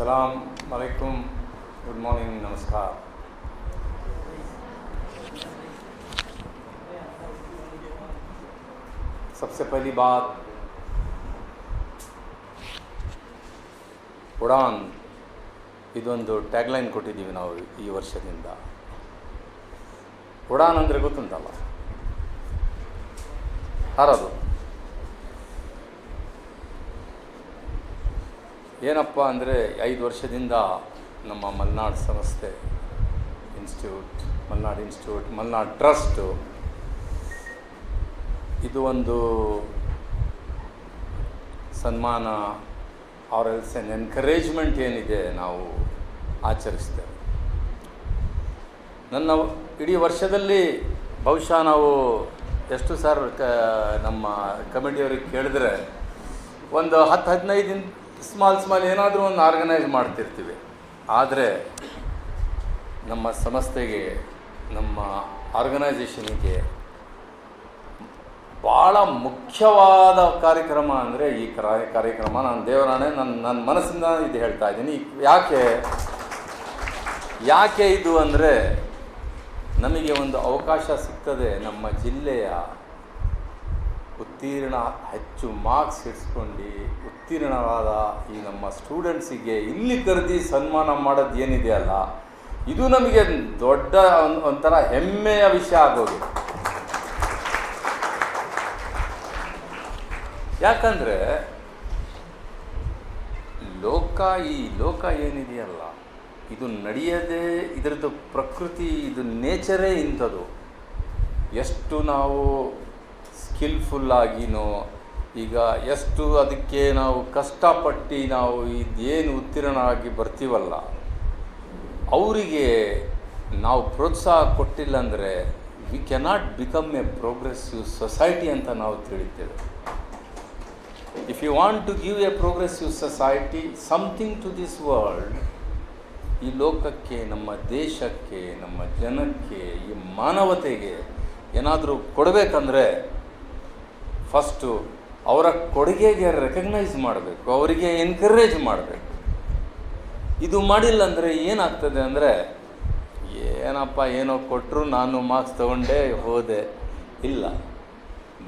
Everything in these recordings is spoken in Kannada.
अस्सलाम वालेकुम, गुड मॉर्निंग, नमस्कार। सबसे पहली बात, ಉಡಾನ್ ಇದೊಂದು ಟ್ಯಾಗ್ಲೈನ್ ಕೊಟ್ಟಿದ್ದೀವಿ ನಾವು ಈ ವರ್ಷದಿಂದ. ಉಡಾನ್ ಅಂದರೆ ಗೊತ್ತುಂಟಲ್ಲ, ಹಾರೋದು. ಏನಪ್ಪ ಅಂದರೆ 5 ವರ್ಷದಿಂದ ನಮ್ಮ ಮಲ್ನಾಡ್ ಸಂಸ್ಥೆ institute, Malnad institute, Malnad trust ಇದು ಒಂದು ಸನ್ಮಾನ ಆರ್ ಎಲ್ಸ್ ಎನ್ ಎನ್ಕರೇಜ್ಮೆಂಟ್ ಏನಿದೆ ನಾವು ಆಚರಿಸ್ತೇವೆ. ನನ್ನ ಇಡೀ ವರ್ಷದಲ್ಲಿ ಬಹುಶಃ ನಾವು ಎಷ್ಟು ಸರ್ ನಮ್ಮ ಕಮಿಟಿಯವ್ರಿಗೆ ಕೇಳಿದ್ರೆ ಒಂದು 10-15 ಸ್ಮಾಲ್ ಏನಾದರೂ ಒಂದು ಆರ್ಗನೈಸ್ ಮಾಡ್ತಿರ್ತೀವಿ. ಆದರೆ ನಮ್ಮ ಸಂಸ್ಥೆಗೆ, ನಮ್ಮ ಆರ್ಗನೈಸೇಷನಿಗೆ ಭಾಳ ಮುಖ್ಯವಾದ ಕಾರ್ಯಕ್ರಮ ಅಂದರೆ ಈ ಕಾರ್ಯಕ್ರಮ. ನಾನು ದೇವರಾಣೆ ನನ್ನ ಮನಸ್ಸಿಂದ ಇದು ಹೇಳ್ತಾ ಇದ್ದೀನಿ. ಯಾಕೆ ಇದು ಅಂದರೆ, ನಮಗೆ ಒಂದು ಅವಕಾಶ ಸಿಗ್ತದೆ ನಮ್ಮ ಜಿಲ್ಲೆಯ ಹೆಚ್ಚು ಮಾರ್ಕ್ಸ್ ಇಡ್ಸ್ಕೊಂಡು ಉತ್ತೀರ್ಣವಾದ ಈ ನಮ್ಮ ಸ್ಟೂಡೆಂಟ್ಸಿಗೆ ಇಲ್ಲಿ ಕರೆದಿ ಸನ್ಮಾನ ಮಾಡೋದು ಏನಿದೆಯಲ್ಲ, ಇದು ನಮಗೆ ದೊಡ್ಡ ಒಂಥರ ಹೆಮ್ಮೆಯ ವಿಷಯ ಆಗೋದು. ಯಾಕಂದರೆ ಈ ಲೋಕ ಏನಿದೆಯಲ್ಲ, ಇದು ನಡೆಯದೇ, ಇದರದ್ದು ಪ್ರಕೃತಿ, ಇದು ನೇಚರೇ ಇಂಥದ್ದು. ಎಷ್ಟು ನಾವು ಸ್ಕಿಲ್ಫುಲ್ಲಾಗಿನೋ, ಈಗ ಎಷ್ಟು ಅದಕ್ಕೆ ನಾವು ಕಷ್ಟಪಟ್ಟು ನಾವು ಇದೇನು ಉತ್ತೀರ್ಣ ಆಗಿ ಬರ್ತೀವಲ್ಲ, ಅವರಿಗೆ ನಾವು ಪ್ರೋತ್ಸಾಹ ಕೊಟ್ಟಿಲ್ಲ ಅಂದರೆ we cannot become a progressive society ಅಂತ ನಾವು ತಿಳಿತೇವೆ. If you want to give a progressive society something to this world, ಈ ಲೋಕಕ್ಕೆ, ನಮ್ಮ ದೇಶಕ್ಕೆ, ನಮ್ಮ ಜನಕ್ಕೆ, ಈ ಮಾನವತೆಗೆ ಏನಾದರೂ ಕೊಡಬೇಕಂದ್ರೆ ಫಸ್ಟು ಅವರ ಕೊಡುಗೆಗೆ ರೆಕಗ್ನೈಸ್ ಮಾಡಬೇಕು, ಅವರಿಗೆ ಎನ್ಕರೇಜ್ ಮಾಡಬೇಕು. ಇದು ಮಾಡಿಲ್ಲ ಅಂದರೆ ಏನಾಗ್ತದೆ ಅಂದರೆ, ಏನಪ್ಪ ಏನೋ ಕೊಟ್ಟರು, ನಾನು ಮಾರ್ಕ್ಸ್ ತೊಗೊಂಡೆ ಹೋದೆ, ಇಲ್ಲ.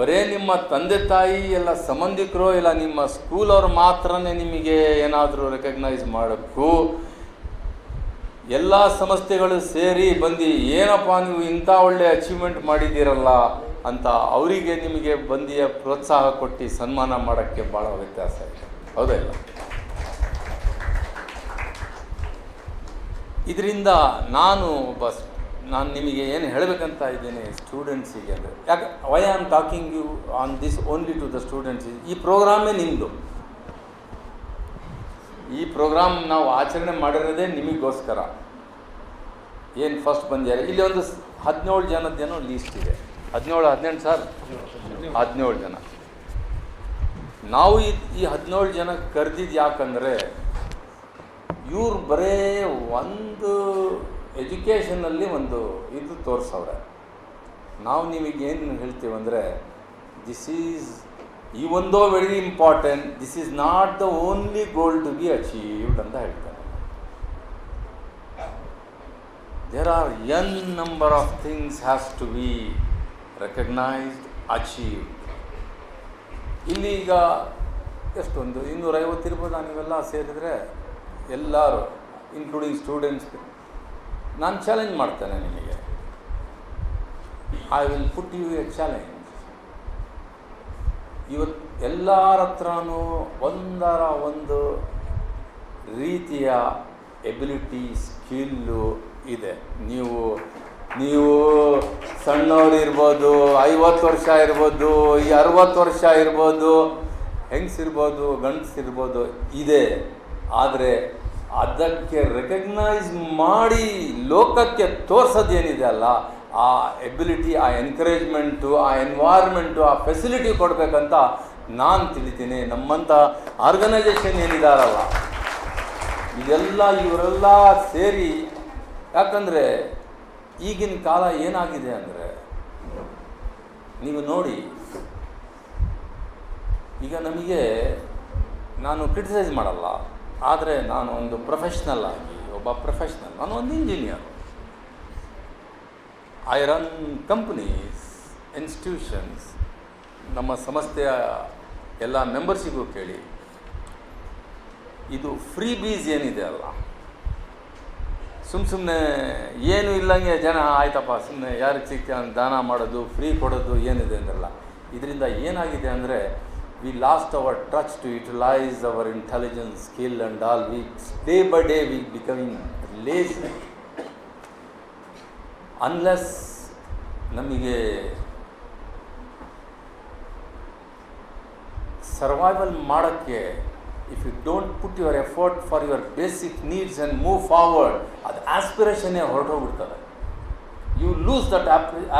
ಬರೇ ನಿಮ್ಮ ತಂದೆ ತಾಯಿ ಎಲ್ಲ ಸಂಬಂಧಿಕರು ಇಲ್ಲ ನಿಮ್ಮ ಸ್ಕೂಲವ್ರು ಮಾತ್ರನೇ ನಿಮಗೆ ಏನಾದರೂ ರೆಕಗ್ನೈಸ್ ಮಾಡೋಕ್ಕೂ, ಎಲ್ಲ ಸಂಸ್ಥೆಗಳು ಸೇರಿ ಬಂದು ಏನಪ್ಪ ನೀವು ಇಂಥ ಒಳ್ಳೆ ಅಚೀವ್ಮೆಂಟ್ ಮಾಡಿದ್ದೀರಲ್ಲ ಅಂತ ಅವರಿಗೆ ನಿಮಗೆ ಬಂದಿಯ ಪ್ರೋತ್ಸಾಹ ಕೊಟ್ಟು ಸನ್ಮಾನ ಮಾಡೋಕ್ಕೆ ಭಾಳ ವ್ಯತ್ಯಾಸ ಇದೆ, ಹೌದಾ ಇಲ್ಲ? ಇದರಿಂದ ನಾನು ನಿಮಗೆ ಏನು ಹೇಳಬೇಕಂತ ಇದ್ದೇನೆ ಸ್ಟೂಡೆಂಟ್ಸಿಗೆ ಅಂದರೆ, ಯಾಕೆ why am talking you on this only to the students. ಈ ಪ್ರೋಗ್ರಾಮೇ ನಿಮ್ಮದು. ಈ ಪ್ರೋಗ್ರಾಮ್ ನಾವು ಆಚರಣೆ ಮಾಡಿರೋದೇ ನಿಮಗೋಸ್ಕರ. ಏನು ಫಸ್ಟ್ ಬಂದಿದ್ದಾರೆ ಇಲ್ಲಿ ಒಂದು 17 ಜನದ್ದೇನೋ ಲೀಸ್ಟ್ ಇದೆ. 17 ಸರ್ 17 ಜನ. ನಾವು ಈ 17 ಜನ ಕರೆದಿದ್ದು ಯಾಕಂದರೆ, ಇವ್ರು ಬರೇ ಒಂದು ಎಜುಕೇಷನಲ್ಲಿ ಒಂದು ಇದು ತೋರಿಸವ್ರೆ. ನಾವು ನಿಮಗೇನು ಹೇಳ್ತೀವಂದರೆ, this is even though very important, this is not the only goal to be achieved ಅಂತ ಹೇಳ್ತಾರೆ. There are n number of things has to be recognized, achieved. ಇಲ್ಲಿ ಈಗ ಎಷ್ಟೊಂದು 250 ಇರ್ಬೋದು, ನೀವೆಲ್ಲ ಸೇರಿದರೆ ಎಲ್ಲರೂ ಇನ್ಕ್ಲೂಡಿಂಗ್ ಸ್ಟೂಡೆಂಟ್ಸ್. ನಾನು ಚಾಲೆಂಜ್ ಮಾಡ್ತೇನೆ ನಿಮಗೆ. I will put you a challenge. ಇವತ್ತು ಎಲ್ಲರ ಹತ್ರನೂ ಒಂದರ ಒಂದು ರೀತಿಯ ಎಬಿಲಿಟಿ, ಸ್ಕಿಲ್ಲು ಇದೆ. ನೀವು ಸಣ್ಣವರಿರ್ಬೋದು, 50 ವರ್ಷ ಇರ್ಬೋದು, 60 ವರ್ಷ ಇರ್ಬೋದು, ಹೆಂಗಸಿರ್ಬೋದು, ಗಂಡಸಿರ್ಬೋದು, ಇದೆ. ಆದರೆ ಅದಕ್ಕೆ ರೆಕಗ್ನೈಸ್ ಮಾಡಿ ಲೋಕಕ್ಕೆ ತೋರಿಸೋದೇನಿದೆ ಅಲ್ಲ, ಆ ಎಬಿಲಿಟಿ, ಆ ಎನ್ಕರೇಜ್ಮೆಂಟು, ಆ ಎನ್ವೈರ್ಮೆಂಟು, ಆ ಫೆಸಿಲಿಟಿ ಕೊಡಬೇಕಂತ ನಾನು ತಿಳಿತೀನಿ. ನಮ್ಮಂಥ ಆರ್ಗನೈಸೇಷನ್ ಏನಿದಾರಲ್ಲ, ಇವರೆಲ್ಲ ಸೇರಿ. ಯಾಕಂದರೆ ಈಗಿನ ಕಾಲ ಏನಾಗಿದೆ ಅಂದರೆ, ನೀವು ನೋಡಿ, ಈಗ ನಮಗೆ, ನಾನು ಕ್ರಿಟಿಸೈಸ್ ಮಾಡಲ್ಲ, ಆದರೆ ನಾನು ಒಂದು ಪ್ರೊಫೆಷ್ನಲ್ ಆಗಿ ನಾನು ಒಂದು engineer. I run companies, institutions. ನಮ್ಮ ಸಂಸ್ಥೆಯ ಎಲ್ಲ ಮೆಂಬರ್ಸಿಗೂ ಕೇಳಿ, ಇದು ಫ್ರೀ ಬೀಸ್ ಏನಿದೆ ಅಲ್ಲ, ಸುಮ್ಮನೆ ಏನೂ ಇಲ್ಲಂಗೆ ಜನ ಆಯ್ತಪ್ಪ ಸುಮ್ಮನೆ ಯಾರಿಗೆ ಸಿಗ್ತ ದಾನ ಮಾಡೋದು, ಫ್ರೀ ಕೊಡೋದು ಏನಿದೆ ಅಂದ್ರಲ್ಲ, ಇದರಿಂದ ಏನಾಗಿದೆ ಅಂದರೆ we lost our touch to utilise our intelligence, skill and all. Day by day we becoming lazy. Unless ನಮಗೆ ಸರ್ವೈವಲ್ ಮಾಡೋಕ್ಕೆ, if you don't put your effort for your basic needs and move forward, ಅದು ಆಸ್ಪಿರೇಷನ್ನೇ ಹೊರಟೋಗ್ಬಿಡ್ತದೆ. You lose that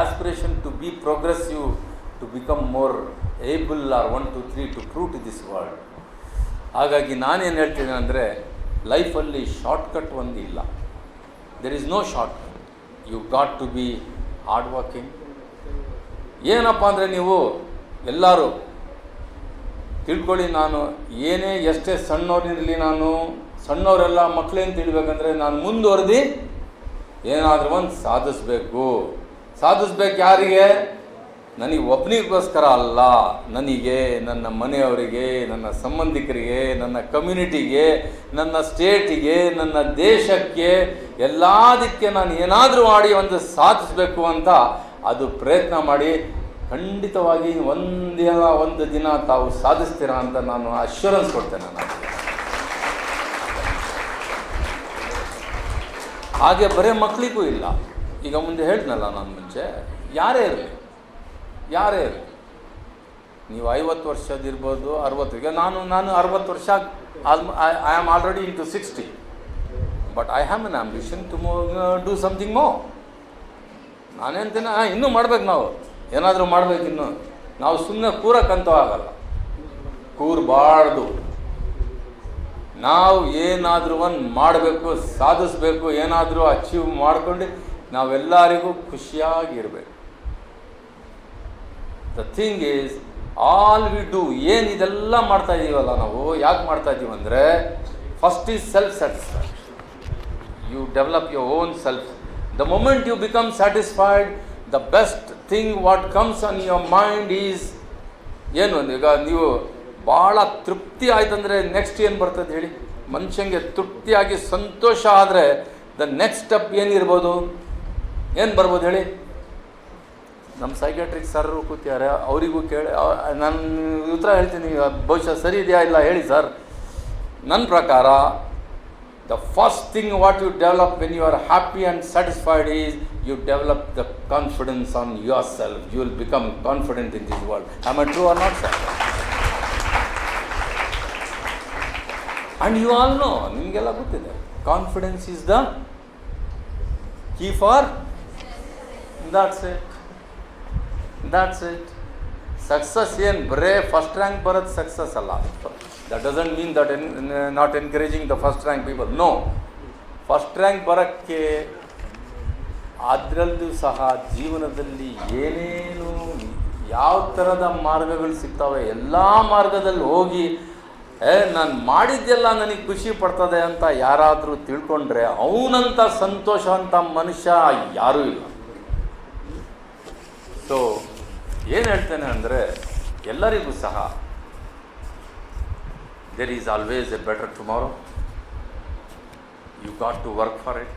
aspiration to be progressive, to become more able or 1 2 3 to prove to this world. ಹಾಗಾಗಿ ನಾನೇನು ಹೇಳ್ತೀನಿ ಅಂದರೆ, ಲೈಫಲ್ಲಿ ಶಾರ್ಟ್ಕಟ್ ಒಂದು ಇಲ್ಲ. There is no shortcut. You got to be hard working. ಏನಪ್ಪ ಅಂದರೆ ನೀವು ಎಲ್ಲರೂ ತಿಳ್ಕೊಳ್ಳಿ, ನಾನು ಏನೇ ಎಷ್ಟೇ ಸಣ್ಣವ್ರಿರಲಿ, ನಾನು ಸಣ್ಣವರೆಲ್ಲ ಮಕ್ಕಳೇನು ತಿಳ್ಬೇಕಂದ್ರೆ, ನಾನು ಮುಂದುವರೆದು ಏನಾದರೂ ಒಂದು ಸಾಧಿಸ್ಬೇಕು. ಯಾರಿಗೆ? ನನಗೆ ಒಬ್ಬನಿಗೋಸ್ಕರ ಅಲ್ಲ, ನನಗೆ, ನನ್ನ ಮನೆಯವರಿಗೆ, ನನ್ನ ಸಂಬಂಧಿಕರಿಗೆ, ನನ್ನ ಕಮ್ಯುನಿಟಿಗೆ, ನನ್ನ ಸ್ಟೇಟಿಗೆ, ನನ್ನ ದೇಶಕ್ಕೆ, ಎಲ್ಲದಕ್ಕೆ ನಾನು ಏನಾದರೂ ಮಾಡಿ ಒಂದು ಸಾಧಿಸಬೇಕು ಅಂತ ಅದು ಪ್ರಯತ್ನ ಮಾಡಿ, ಖಂಡಿತವಾಗಿ ಒಂದು ದಿನ ತಾವು ಸಾಧಿಸ್ತೀರಾ ಅಂತ ನಾನು ಅಶ್ಯೂರೆನ್ಸ್ ಕೊಡ್ತೇನೆ. ನಾನು ಹಾಗೆ ಬರೀ ಮಕ್ಕಳಿಗೂ ಇಲ್ಲ. ಈಗ ಮುಂದೆ ಹೇಳ್ತನಲ್ಲ ನಾನು ಮುಂಚೆ, ಯಾರೇ ಇರಲಿ, ನೀವು 50 ವರ್ಷದಿರ್ಬೋದು, 60. ಈಗ ನಾನು 60 ವರ್ಷ, I am already into 60, but I have an ambition to do something more. ನಾನೇಂತೀನಿ, ಇನ್ನೂ ಮಾಡ್ಬೇಕು, ನಾವು ಏನಾದರೂ ಮಾಡ್ಬೇಕು. ಇನ್ನು ನಾವು ಸುಮ್ಮನೆ ಕೂರಕ್ಕಂತೂ ಆಗಲ್ಲ, ಕೂರಬಾರ್ದು. ನಾವು ಏನಾದರೂ ಒಂದು ಮಾಡಬೇಕು, ಸಾಧಿಸಬೇಕು, ಏನಾದರೂ ಅಚೀವ್ ಮಾಡ್ಕೊಂಡು ನಾವೆಲ್ಲರಿಗೂ ಖುಷಿಯಾಗಿರಬೇಕು. The thing is, all we do, ಏನು ಇದೆಲ್ಲ ಮಾಡ್ತಾ ಇದ್ದೀವಲ್ಲ ನಾವು, ಯಾಕೆ ಮಾಡ್ತಾ ಇದ್ದೀವಿ ಅಂದರೆ, first is self satisfaction. You develop your own self. The moment you become satisfied, the best thing what comes on your mind is ಏನು? ಈಗ ನೀವು ಭಾಳ ತೃಪ್ತಿ ಆಯ್ತಂದರೆ ನೆಕ್ಸ್ಟ್ ಏನು ಬರ್ತದೆ ಹೇಳಿ? ಮನುಷ್ಯನಿಗೆ ತೃಪ್ತಿಯಾಗಿ ಸಂತೋಷ ಆದರೆ ದ ನೆಕ್ಸ್ಟ್ ಸ್ಟೆಪ್ ಏನಿರ್ಬೋದು, ಏನು ಬರ್ಬೋದು ಹೇಳಿ? ನಮ್ಮ ಸೈಕ್ಯಾಟ್ರಿಕ್ ಸರ್ರು ಕೂತಿದ್ದಾರೆ, ಅವರಿಗೂ ಕೇಳಿ ನಾನು ಉತ್ತರ ಹೇಳ್ತೀನಿ, ಬಹುಶಃ ಸರಿ ಇದೆಯಾ ಇಲ್ಲ ಹೇಳಿ ಸರ್. ನನ್ನ ಪ್ರಕಾರ the first thing what you develop when you are happy and satisfied is you develop the confidence on yourself. You will become confident in this world. Am I true or not, sir? And you all know, ನಿಮಗೆಲ್ಲ ಗೊತ್ತಿದೆ, confidence is the key for, that's it. Success ಏನು ಬರೇ ಫಸ್ಟ್ ರ್ಯಾಂಕ್ ಬರೋದು ಸಕ್ಸಸ್ ಅಲ್ಲ. That doesn't mean that not encouraging the first rank people. No, first rank ಬರೋಕ್ಕೆ ಅದರಲ್ಲೂ ಸಹ ಜೀವನದಲ್ಲಿ ಏನೇನು ಯಾವ ಥರದ ಮಾರ್ಗಗಳು ಸಿಗ್ತವೆ, ಎಲ್ಲ ಮಾರ್ಗದಲ್ಲಿ ಹೋಗಿ ನಾನು ಮಾಡಿದ್ದೆಲ್ಲ ನನಗೆ ಖುಷಿ ಪಡ್ತದೆ ಅಂತ ಯಾರಾದರೂ ತಿಳ್ಕೊಂಡ್ರೆ ಅವನಂಥ ಸಂತೋಷ ಅಂತ ಮನುಷ್ಯ ಯಾರೂ ಇಲ್ಲ. ಸೊ ಏನು ಹೇಳ್ತೇನೆ ಅಂದರೆ, ಎಲ್ಲರಿಗೂ ಸಹ there is always a better tomorrow. You got to work for it.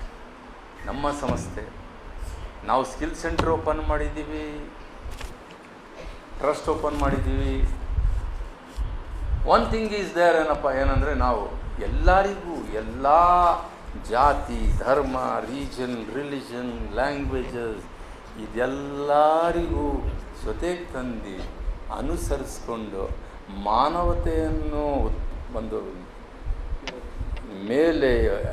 ನಮ್ಮ ಸಂಸ್ಥೆ, ನಾವು ಸ್ಕಿಲ್ ಸೆಂಟರ್ ಓಪನ್ ಮಾಡಿದ್ದೀವಿ, ಟ್ರಸ್ಟ್ ಓಪನ್ ಮಾಡಿದ್ದೀವಿ. ಒನ್ ಥಿಂಗ್ ಈಸ್ ದೇರ್ ಏನಂದರೆ, ನಾವು ಎಲ್ಲರಿಗೂ, ಎಲ್ಲ ಜಾತಿ, ಧರ್ಮ, ರಿಲಿಜನ್, ಲ್ಯಾಂಗ್ವೇಜಸ್ ಇದೆಲ್ಲರಿಗೂ ಜೊತೆಗೆ ತಂದು ಅನುಸರಿಸ್ಕೊಂಡು ಮಾನವತೆಯನ್ನು ಒಂದು ಮೇಲೆ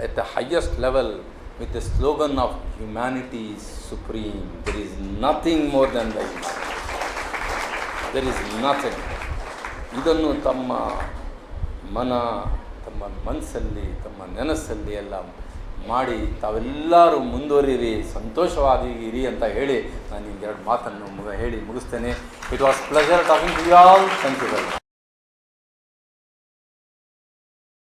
at the highest level with the slogan of humanity is supreme. There is nothing more than that. There is nothing. ಇದನ್ನು ತಮ್ಮ ಮನಸ್ಸಲ್ಲಿ, ತಮ್ಮ ನೆನಸಲ್ಲಿ ಎಲ್ಲ ಮಾಡಿ ತಾವೆಲ್ಲರೂ ಮುಂದುವರಿರಿ, ಸಂತೋಷವಾಗಿರಿ ಅಂತ ಹೇಳಿ ನಾನು 2 ಮಾತನ್ನು ಹೇಳಿ ಮುಗಿಸ್ತೇನೆ. It was pleasure talking to you all. Thank you very much.